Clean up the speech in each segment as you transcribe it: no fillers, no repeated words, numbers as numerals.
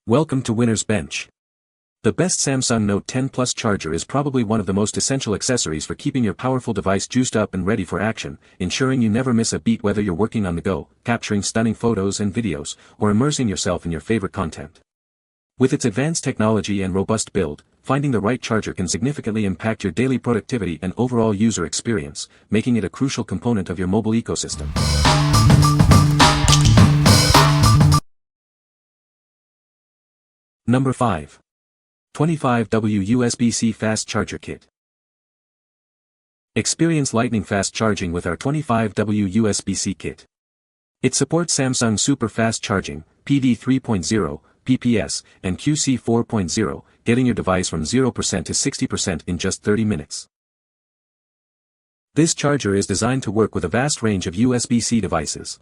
Welcome to Winner's Bench. The best Samsung Note 10 Plus charger is probably one of the most essential accessories for keeping your powerful device juiced up and ready for action, ensuring you never miss a beat whether you're working on the go, capturing stunning photos and videos, or immersing yourself in your favorite content. With its advanced technology and robust build, finding the right charger can significantly impact your daily productivity and overall user experience, making it a crucial component of your mobile ecosystem. Number 5. 25W USB-C Fast Charger Kit. Experience lightning fast charging with our 25W USB-C kit. It supports Samsung Super Fast Charging, PD 3.0, PPS, and QC 4.0, getting your device from 0% to 60% in just 30 minutes. This charger is designed to work with a vast range of USB-C devices.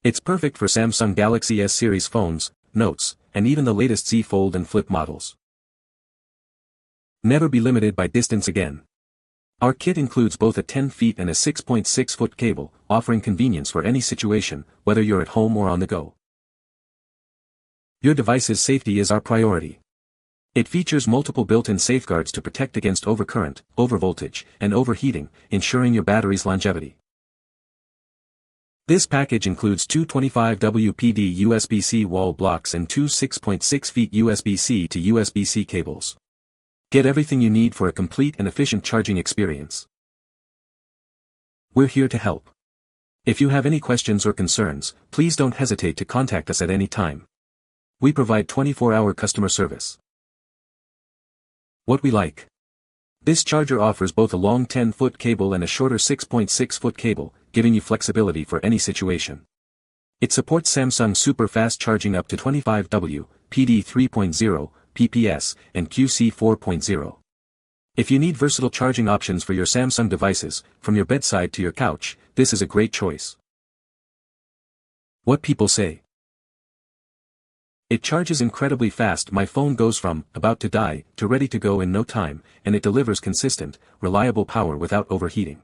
It's perfect for Samsung Galaxy S series phones, Notes, and even the latest Z Fold and Flip models. Never be limited by distance again. Our kit includes both a 10 feet and a 6.6 foot cable, offering convenience for any situation, whether you're at home or on the go. Your device's safety is our priority. It features multiple built-in safeguards to protect against overcurrent, overvoltage, and overheating, ensuring your battery's longevity. This package includes two 25W PD USB-C wall blocks and two 6.6 feet USB-C to USB-C cables. Get everything you need for a complete and efficient charging experience. We're here to help. If you have any questions or concerns, please don't hesitate to contact us at any time. We provide 24-hour customer service. What we like. This charger offers both a long 10-foot cable and a shorter 6.6-foot cable, giving you flexibility for any situation. It supports Samsung Super Fast Charging up to 25W, PD 3.0, PPS, and QC 4.0. If you need versatile charging options for your Samsung devices, from your bedside to your couch, this is a great choice. What people say. It charges incredibly fast. My phone goes from about to die to ready to go in no time, and it delivers consistent, reliable power without overheating.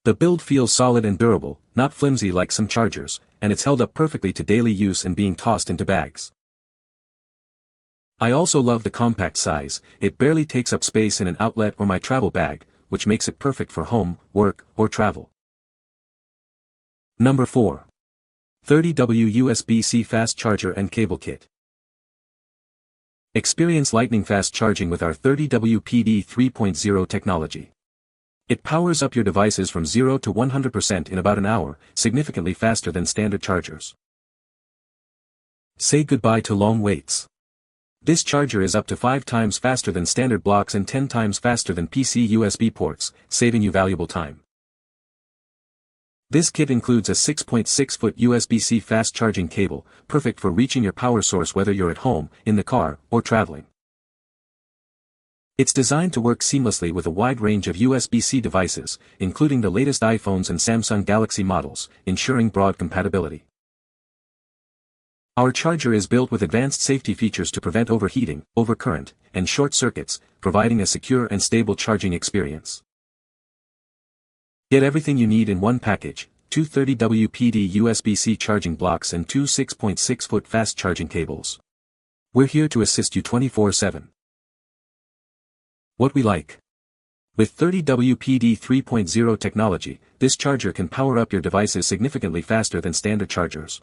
The build feels solid and durable, not flimsy like some chargers, and it's held up perfectly to daily use and being tossed into bags. I also love the compact size. It barely takes up space in an outlet or my travel bag, which makes it perfect for home, work, or travel. Number 4. 30W USB-C Fast Charger and Cable Kit. Experience lightning fast charging with our 30W PD 3.0 technology. It powers up your devices from 0 to 100% in about an hour, significantly faster than standard chargers. Say goodbye to long waits. This charger is up to 5 times faster than standard blocks and 10 times faster than PC USB ports, saving you valuable time. This kit includes a 6.6-foot USB-C fast charging cable, perfect for reaching your power source whether you're at home, in the car, or traveling. It's designed to work seamlessly with a wide range of USB-C devices, including the latest iPhones and Samsung Galaxy models, ensuring broad compatibility. Our charger is built with advanced safety features to prevent overheating, overcurrent, and short circuits, providing a secure and stable charging experience. Get everything you need in one package, two 30W PD USB-C charging blocks and two 6.6-foot fast charging cables. We're here to assist you 24/7. What we like. With 30W PD 3.0 technology, this charger can power up your devices significantly faster than standard chargers.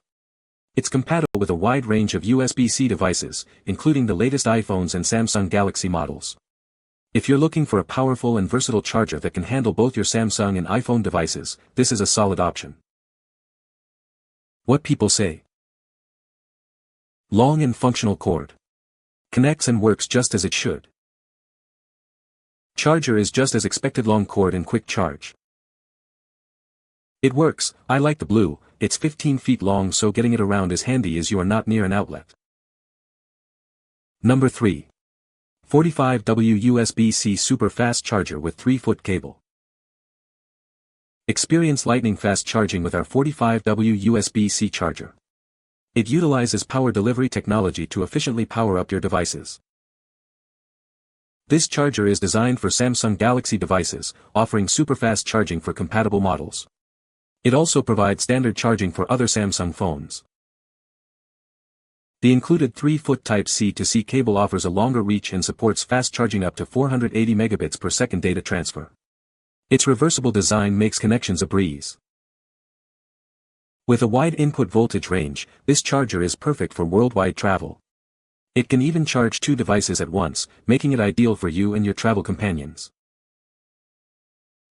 It's compatible with a wide range of USB-C devices, including the latest iPhones and Samsung Galaxy models. If you're looking for a powerful and versatile charger that can handle both your Samsung and iPhone devices, this is a solid option. What people say. Long and functional cord. Connects and works just as it should. Charger is just as expected, long cord and quick charge. It works. I like the blue. It's 15 feet long, so getting it around is handy as you are not near an outlet. Number 3. 45W USB-C Super Fast Charger with 3-foot cable. Experience lightning fast charging with our 45W USB-C charger. It utilizes power delivery technology to efficiently power up your devices. This charger is designed for Samsung Galaxy devices, offering super fast charging for compatible models. It also provides standard charging for other Samsung phones. The included 3-foot Type-C to C cable offers a longer reach and supports fast charging up to 480 megabits per second data transfer. Its reversible design makes connections a breeze. With a wide input voltage range, this charger is perfect for worldwide travel. It can even charge 2 devices at once, making it ideal for you and your travel companions.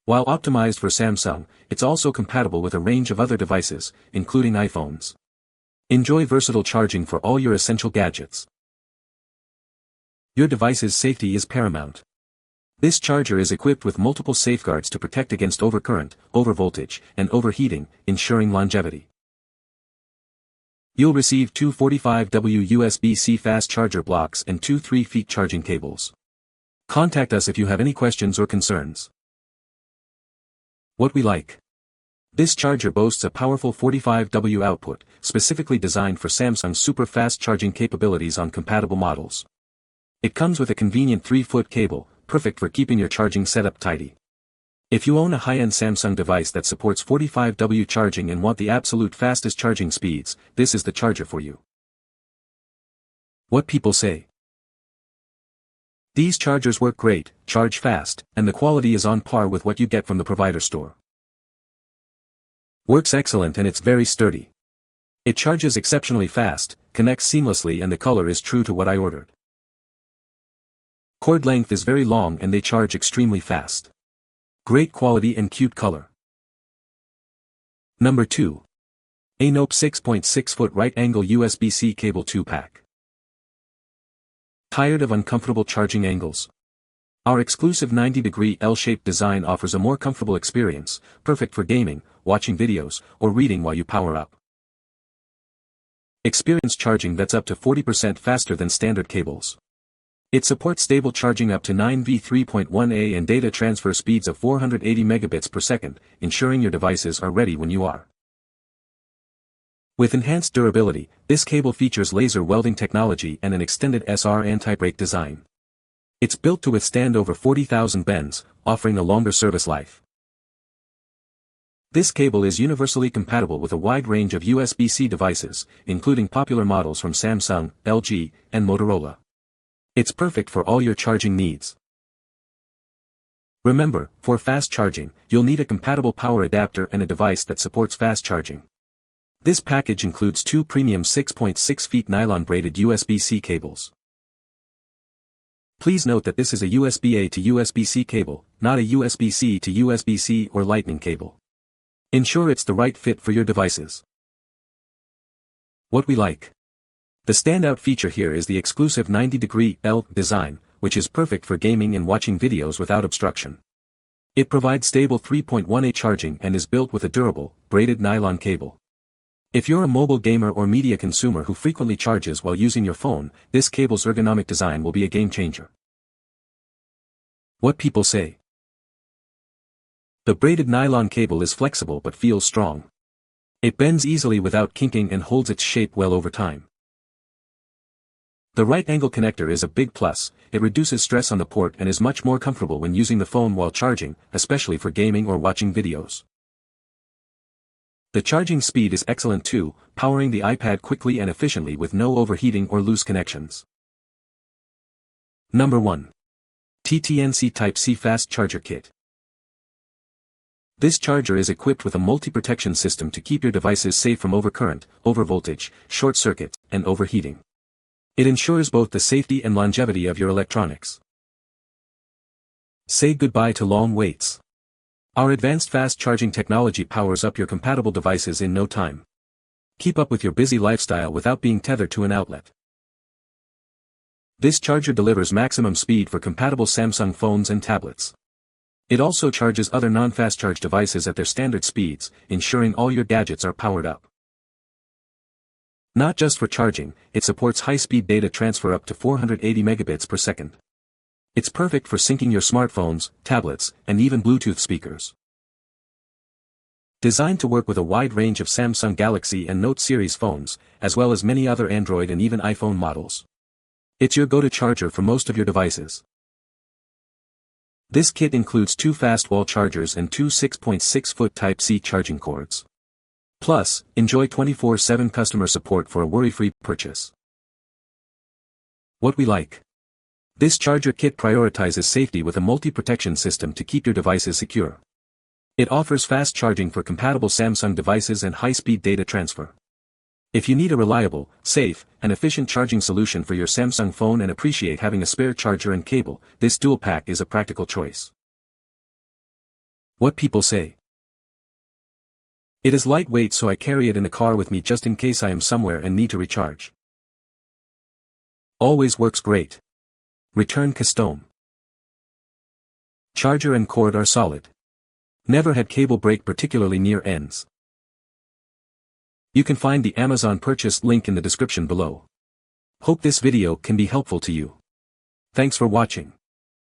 While optimized for Samsung, it's also compatible with a range of other devices, including iPhones. Enjoy versatile charging for all your essential gadgets. Your device's safety is paramount. This charger is equipped with multiple safeguards to protect against overcurrent, overvoltage, and overheating, ensuring longevity. You'll receive 2 45W USB-C fast charger blocks and 2 3-feet charging cables. Contact us if you have any questions or concerns. What we like. This charger boasts a powerful 45W output, specifically designed for Samsung's super fast charging capabilities on compatible models. It comes with a convenient 3-foot cable, perfect for keeping your charging setup tidy. If you own a high-end Samsung device that supports 45W charging and want the absolute fastest charging speeds, this is the charger for you. What people say. These chargers work great, charge fast, and the quality is on par with what you get from the provider store. Works excellent and it's very sturdy. It charges exceptionally fast, connects seamlessly and the color is true to what I ordered. Cord length is very long and they charge extremely fast. Great quality and cute color. Number 2. AINOPE 6.6-foot right-angle USB-C cable 2-pack. Tired of uncomfortable charging angles? Our exclusive 90-degree L-shaped design offers a more comfortable experience, perfect for gaming, watching videos, or reading while you power up. Experience charging that's up to 40% faster than standard cables. It supports stable charging up to 9V3.1A and data transfer speeds of 480 megabits per second, ensuring your devices are ready when you are. With enhanced durability, this cable features laser welding technology and an extended SR anti-break design. It's built to withstand over 40,000 bends, offering a longer service life. This cable is universally compatible with a wide range of USB-C devices, including popular models from Samsung, LG, and Motorola. It's perfect for all your charging needs. Remember, for fast charging, you'll need a compatible power adapter and a device that supports fast charging. This package includes 2 premium 6.6-feet nylon-braided USB-C cables. Please note that this is a USB-A to USB-C cable, not a USB-C to USB-C or Lightning cable. Ensure it's the right fit for your devices. What we like. The standout feature here is the exclusive 90-degree L design, which is perfect for gaming and watching videos without obstruction. It provides stable 3.1A charging and is built with a durable, braided nylon cable. If you're a mobile gamer or media consumer who frequently charges while using your phone, this cable's ergonomic design will be a game changer. What people say. The braided nylon cable is flexible but feels strong. It bends easily without kinking and holds its shape well over time. The right-angle connector is a big plus. It reduces stress on the port and is much more comfortable when using the phone while charging, especially for gaming or watching videos. The charging speed is excellent too, powering the iPad quickly and efficiently with no overheating or loose connections. Number 1. TT&C Type-C Fast Charger Kit. This charger is equipped with a multi-protection system to keep your devices safe from overcurrent, overvoltage, short circuit, and overheating. It ensures both the safety and longevity of your electronics. Say goodbye to long waits. Our advanced fast charging technology powers up your compatible devices in no time. Keep up with your busy lifestyle without being tethered to an outlet. This charger delivers maximum speed for compatible Samsung phones and tablets. It also charges other non-fast charge devices at their standard speeds, ensuring all your gadgets are powered up. Not just for charging, it supports high-speed data transfer up to 480 megabits per second. It's perfect for syncing your smartphones, tablets, and even Bluetooth speakers. Designed to work with a wide range of Samsung Galaxy and Note series phones, as well as many other Android and even iPhone models. It's your go-to charger for most of your devices. This kit includes 2 fast wall chargers and 2 6.6-foot Type-C charging cords. Plus, enjoy 24/7 customer support for a worry-free purchase. What we like. This charger kit prioritizes safety with a multi-protection system to keep your devices secure. It offers fast charging for compatible Samsung devices and high-speed data transfer. If you need a reliable, safe, and efficient charging solution for your Samsung phone and appreciate having a spare charger and cable, this dual pack is a practical choice. What people say. It is lightweight, so I carry it in the car with me just in case I am somewhere and need to recharge. Always works great. Return custom. Charger and cord are solid. Never had cable break, particularly near ends. You can find the Amazon purchase link in the description below. Hope this video can be helpful to you. Thanks for watching.